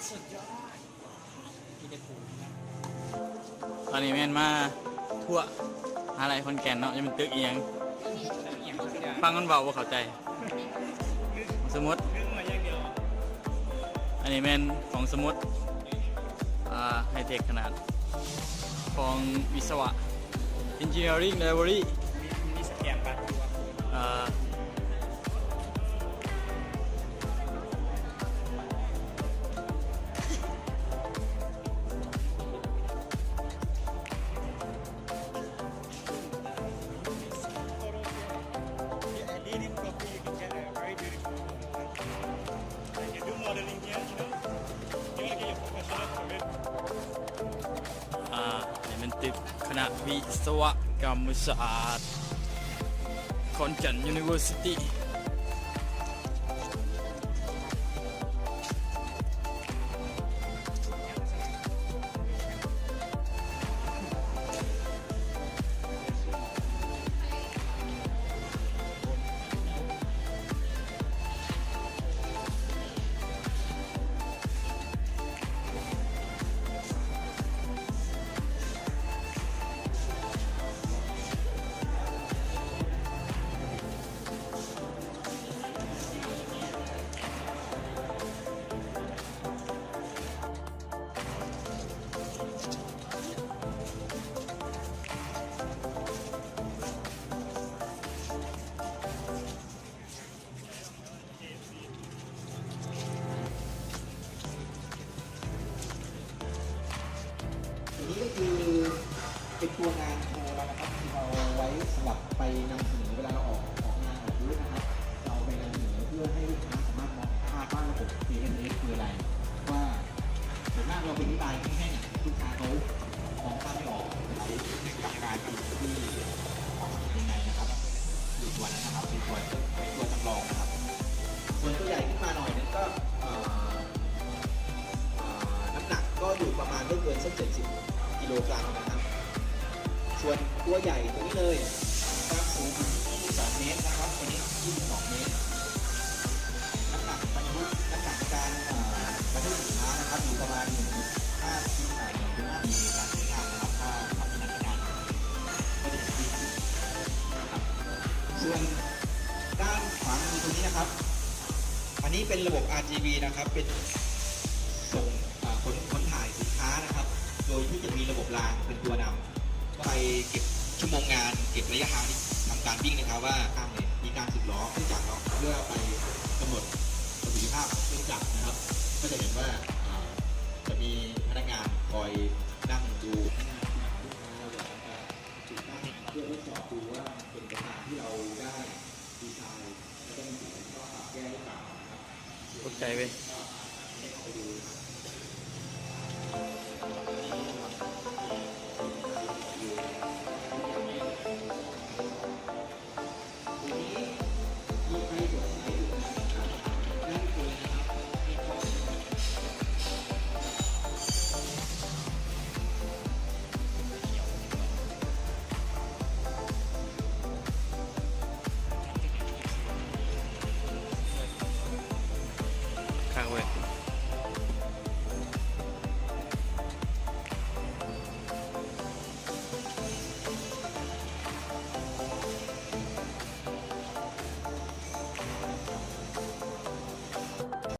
สุดยอดมีแต่ถูกนะ ตอนนี้แม่นมาทั่วอะไรคนแก่นเนาะยังมันตึกเอียง เอียงสักอย่าง ฟังมันเบาว่าเข้าใจ สมมติ นึกมาอย่างเดียว อันนี้แม่นของสมมติไฮเทคขนาดของวิศวะ Engineering Library มีสแกนบัตรดูว่า อ่า leading copy you can get a very beautiful like you do modeling here you want to get your professional from it นี่มันตึกคณะวิศวกรรมศาสตร์ขอนแก่น University อันนี้ก็คือเป็นตัวงานโชว์เรานะครับที่เราไว้สำหรับไปนำเสนอเวลาเราออกงานออกบูธนะครับเราไปนำเสนอเพื่อให้ลูกค้าสามารถมองภาพว่าระบบ CMS คืออะไรว่าส่วนมากเราเป็นอธิบายแห้งๆลูกค้าเขามองภาพไม่ออกเราหลักการคือที่ออกยังไงนะครับอยู่ตัวนั้นนะครับเป็นตัวจำลองนะครับส่วนตัวใหญ่ขึ้นมาหน่อยนึงก็น้ำหนักก็อยู่ประมาณไม่เกินสัก70 กิโลกรัมนะครับส่วนตัวใหญ่ตัวนี้เลยความสูง22 เมตรนะครับตัวนี้22 เมตรน้ำหนักบรรทุกน้ำหนักการบรรทุกสินค้านะครับอยู่ประมาณ1.5 กิโลกรัมมีการใช้งานนะครับถ้าทำงานนานก็จะดีขึ้นนะครับส่วนด้านขวามือตัวนี้นะครับอันนี้เป็นระบบ RGB นะครับเป็นส่งขนถ่ายสินค้านะครับโดยที่จะมีระบบรางเป็นตัวนำไปเก็บชั่วโมงงานเก็บระยะทางที่ทำการวิ่งนะครับว่าอ้างเนี่ยมีการสึกล้อเครื่องจักรเนาะเพื่อไปกำหนดประสิทธิภาพของเครื่องจักรนะครับก็จะเห็นว่าจะมีพนักงานคอยนั่งดูจุดตั้งเพื่อทดสอบดูว่าเป็นไปตามที่เราได้ดีไซน์แล้วก็มีสิ่งที่ต้องปรับแก้หรือเปล่านะครับ เข้าใจเว้ย ไปดูข้างเว้ย